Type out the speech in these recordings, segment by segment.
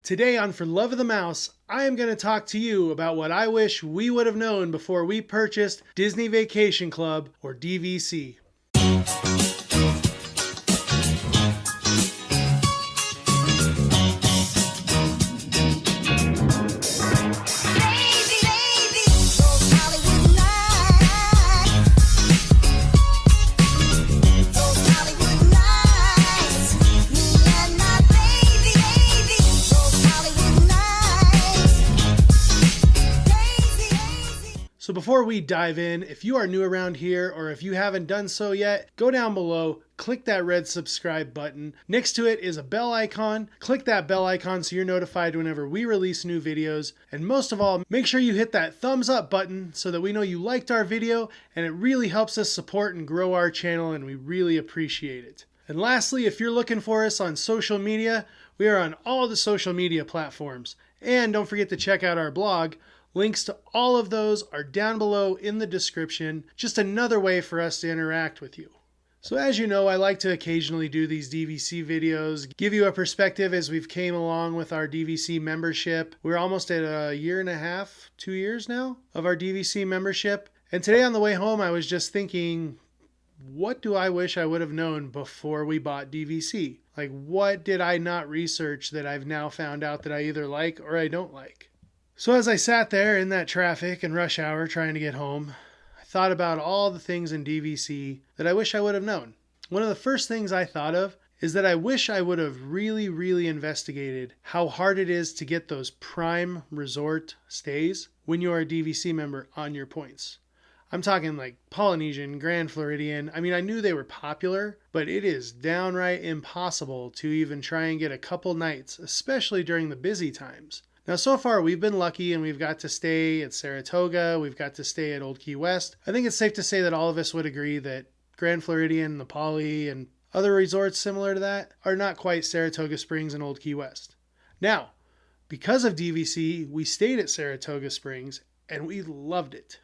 Today on For Love of the Mouse, I am going to talk to you about what I wish we would have known before we purchased Disney Vacation Club, or DVC. So before we dive in, if you are new around here or if you haven't done so yet, go down below, click that red subscribe button. Next to it is a bell icon. Click that bell icon so you're notified whenever we release new videos. And most of all, make sure you hit that thumbs up button so that we know you liked our video, and it really helps us support and grow our channel, and we really appreciate it. And lastly, if you're looking for us on social media, we are on all the social media platforms. And don't forget to check out our blog. Links to all of those are down below in the description. Just another way for us to interact with you. So as you know, I like to occasionally do these DVC videos, give you a perspective as we've came along with our DVC membership. We're almost at a year and a half, 2 years now of our DVC membership. And today on the way home, I was just thinking, what do I wish I would have known before we bought DVC? Like, what did I not research that I've now found out that I either like or I don't like? So as I sat there in that traffic and rush hour trying to get home, I thought about all the things in DVC that I wish I would have known. One of the first things I thought of is that I wish I would have really investigated how hard it is to get those prime resort stays when you are a DVC member on your points. I'm talking like Polynesian, Grand Floridian. I mean, I knew they were popular, but it is downright impossible to even try and get a couple nights, especially during the busy times. Now, so far, we've been lucky and we've got to stay at Saratoga. We've got to stay at Old Key West. I think it's safe to say that all of us would agree that Grand Floridian, the Poly, and other resorts similar to that are not quite Saratoga Springs and Old Key West. Now, because of DVC, we stayed at Saratoga Springs and we loved it.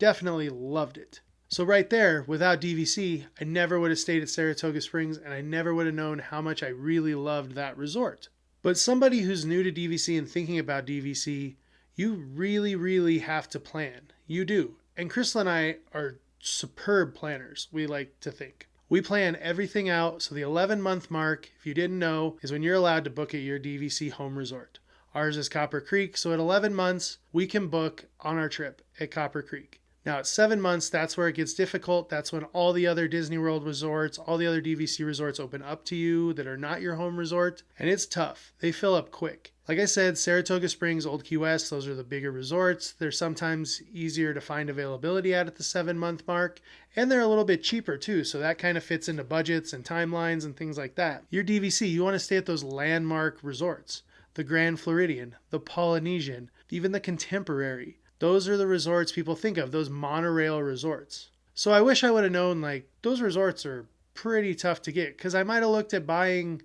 Definitely loved it. So right there, without DVC, I never would have stayed at Saratoga Springs and I never would have known how much I really loved that resort. But somebody who's new to DVC and thinking about DVC, you really have to plan. You do. And Crystal and I are superb planners, we like to think. We plan everything out, so the 11-month mark, if you didn't know, is when you're allowed to book at your DVC home resort. Ours is Copper Creek, so at 11 months, we can book on our trip at Copper Creek. Now at 7 months, that's where it gets difficult. That's when all the other Disney World resorts, all the other DVC resorts open up to you that are not your home resort. And it's tough. They fill up quick. Like I said, Saratoga Springs, Old Key West, those are the bigger resorts. They're sometimes easier to find availability at the 7-month mark. And they're a little bit cheaper too. So that kind of fits into budgets and timelines and things like that. Your DVC, you want to stay at those landmark resorts. The Grand Floridian, the Polynesian, even the Contemporary. Those are the resorts people think of, those monorail resorts. So I wish I would have known, like, those resorts are pretty tough to get, because I might have looked at buying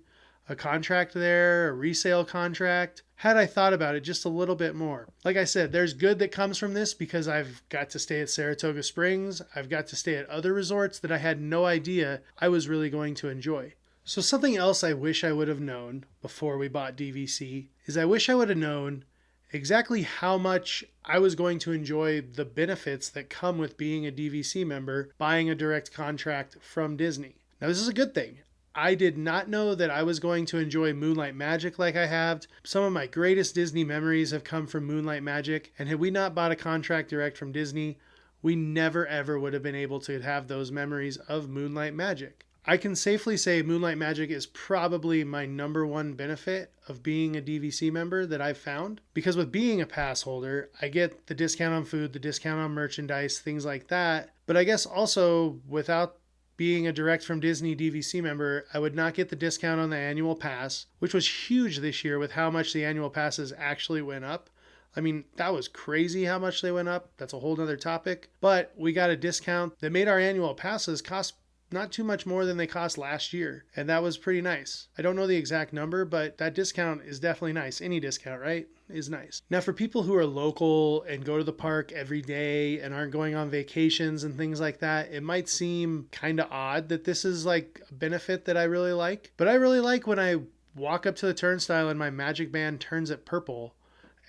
a contract there, a resale contract, had I thought about it just a little bit more. Like I said, there's good that comes from this because I've got to stay at Saratoga Springs. I've got to stay at other resorts that I had no idea I was really going to enjoy. So something else I wish I would have known before we bought DVC is I wish I would have known exactly how much I was going to enjoy the benefits that come with being a DVC member, buying a direct contract from Disney. Now, this is a good thing. I did not know that I was going to enjoy Moonlight Magic like I have. Some of my greatest Disney memories have come from Moonlight Magic, and had we not bought a contract direct from Disney, we never ever would have been able to have those memories of Moonlight Magic. I can safely say Moonlight Magic is probably my number one benefit of being a DVC member that I've found. Because with being a pass holder, I get the discount on food, the discount on merchandise, things like that. But I guess also without being a direct from Disney DVC member, I would not get the discount on the annual pass, which was huge this year with how much the annual passes actually went up. I mean, that was crazy how much they went up. That's a whole nother topic. But we got a discount that made our annual passes cost not too much more than they cost last year. And that was pretty nice. I don't know the exact number, but that discount is definitely nice. Any discount, right, is nice. Now, for people who are local and go to the park every day and aren't going on vacations and things like that, it might seem kind of odd that this is like a benefit that I really like. But I really like when I walk up to the turnstile and my magic band turns it purple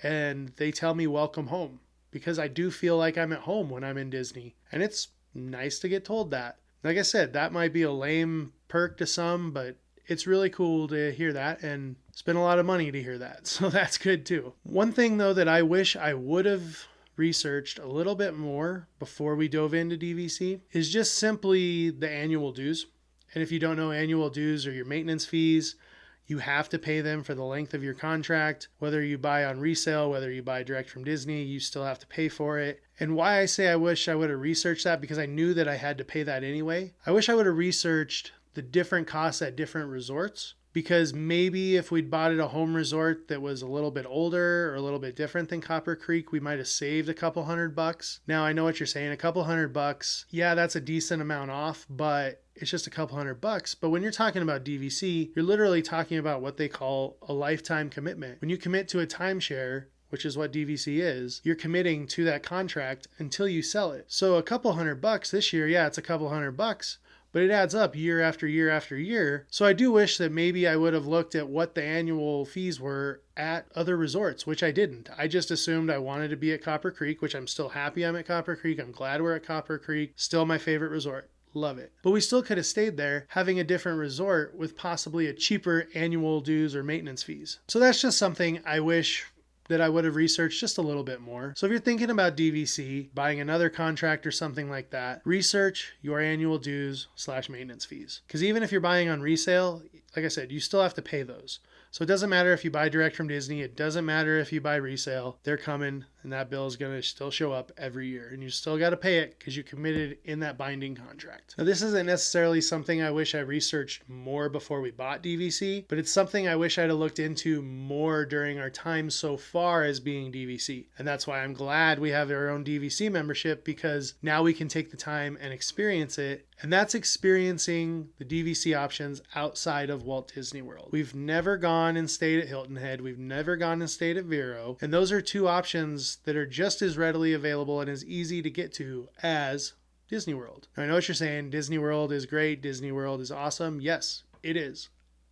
and they tell me welcome home, because I do feel like I'm at home when I'm in Disney. And it's nice to get told that. Like I said, that might be a lame perk to some, but it's really cool to hear that and spend a lot of money to hear that. So that's good too. One thing though that I wish I would have researched a little bit more before we dove into DVC is just simply the annual dues. And if you don't know, annual dues are your maintenance fees. You have to pay them for the length of your contract. Whether you buy on resale, whether you buy direct from Disney, you still have to pay for it. And why I say I wish I would have researched that, because I knew that I had to pay that anyway. I wish I would have researched the different costs at different resorts, because maybe if we'd bought at a home resort that was a little bit older or a little bit different than Copper Creek, we might have saved a couple $100. Now I know what you're saying, a couple $100. Yeah, that's a decent amount off, but it's just a couple $100. But when you're talking about DVC, you're literally talking about what they call a lifetime commitment. When you commit to a timeshare, which is what DVC is, you're committing to that contract until you sell it. So a couple $100 this year, yeah, it's a couple $100, but it adds up year after year after year. So I do wish that maybe I would have looked at what the annual fees were at other resorts, which I didn't. I just assumed I wanted to be at Copper Creek, which I'm still happy I'm at Copper Creek. I'm glad we're at Copper Creek. Still my favorite resort. Love it. But we still could have stayed there having a different resort with possibly a cheaper annual dues or maintenance fees. So that's just something I wish that I would have researched just a little bit more. So if you're thinking about DVC, buying another contract or something like that, research your annual dues / maintenance fees. Because even if you're buying on resale, like I said, you still have to pay those. So it doesn't matter if you buy direct from Disney. It doesn't matter if you buy resale. They're coming, and that bill is going to still show up every year. And you still got to pay it because you committed in that binding contract. Now, this isn't necessarily something I wish I researched more before we bought DVC, but it's something I wish I'd have looked into more during our time so far as being DVC. And that's why I'm glad we have our own DVC membership, because now we can take the time and experience it. And that's experiencing the DVC options outside of Walt Disney World. We've never gone and stayed at Hilton Head. We've never gone and stayed at Vero. And those are two options that are just as readily available and as easy to get to as Disney World. Now, I know what you're saying. Disney World is great. Disney World is awesome. Yes, it is.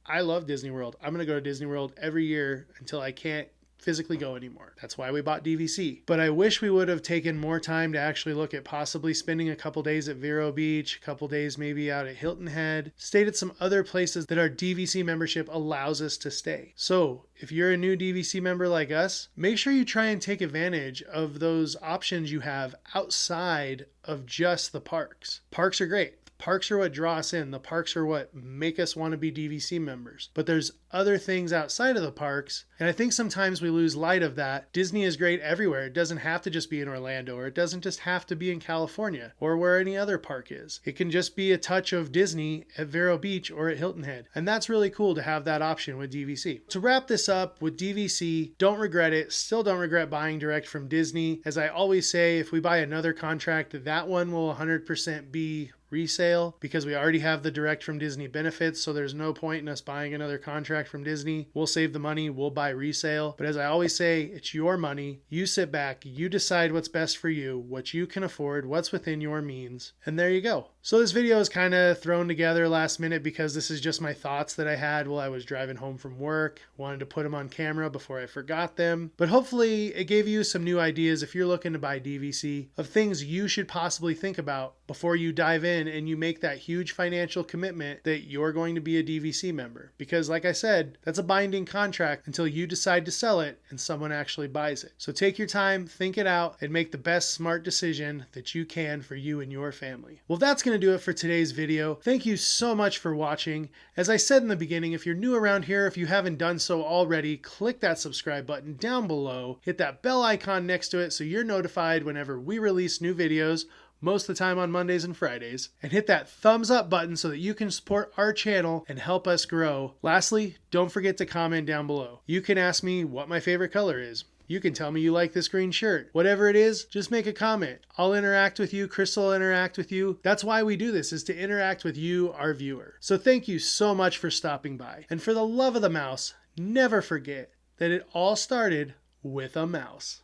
I love Disney World. I'm going to go to Disney World every year until I can't physically go anymore. That's why we bought DVC. But I wish we would have taken more time to actually look at possibly spending a couple days at Vero Beach, a couple days maybe out at Hilton Head, stayed at some other places that our DVC membership allows us to stay. So if you're a new DVC member like us, make sure you try and take advantage of those options you have outside of just the parks. Parks are great. Parks are what draw us in. The parks are what make us want to be DVC members. But there's other things outside of the parks, and I think sometimes we lose light of that. Disney is great everywhere. It doesn't have to just be in Orlando, or it doesn't just have to be in California, or where any other park is. It can just be a touch of Disney at Vero Beach or at Hilton Head. And that's really cool to have that option with DVC. To wrap this up with DVC, don't regret it. Still don't regret buying direct from Disney. As I always say, if we buy another contract, that one will 100% be resale, because we already have the direct from Disney benefits, so there's no point in us buying another contract from Disney. We'll save the money, we'll buy resale. But as I always say, it's your money. You sit back, you decide what's best for you, what you can afford, what's within your means, and there you go. So this video is kind of thrown together last minute because this is just my thoughts that I had while I was driving home from work. Wanted to put them on camera before I forgot them. But hopefully it gave you some new ideas if you're looking to buy DVC of things you should possibly think about before you dive in and you make that huge financial commitment that you're going to be a DVC member. Because like I said, that's a binding contract until you decide to sell it and someone actually buys it. So take your time, think it out, and make the best smart decision that you can for you and your family. Well, that's going to do it for today's video. Thank you so much for watching. As I said in the beginning, if you're new around here, if you haven't done so already, click that subscribe button down below, hit that bell icon next to it so you're notified whenever we release new videos, most of the time on Mondays and Fridays, and hit that thumbs up button so that you can support our channel and help us grow. Lastly, don't forget to comment down below. You can ask me what my favorite color is. You can tell me you like this green shirt. Whatever it is, just make a comment. I'll interact with you. Crystal will interact with you. That's why we do this, is to interact with you, our viewer. So thank you so much for stopping by. And for the love of the mouse, never forget that it all started with a mouse.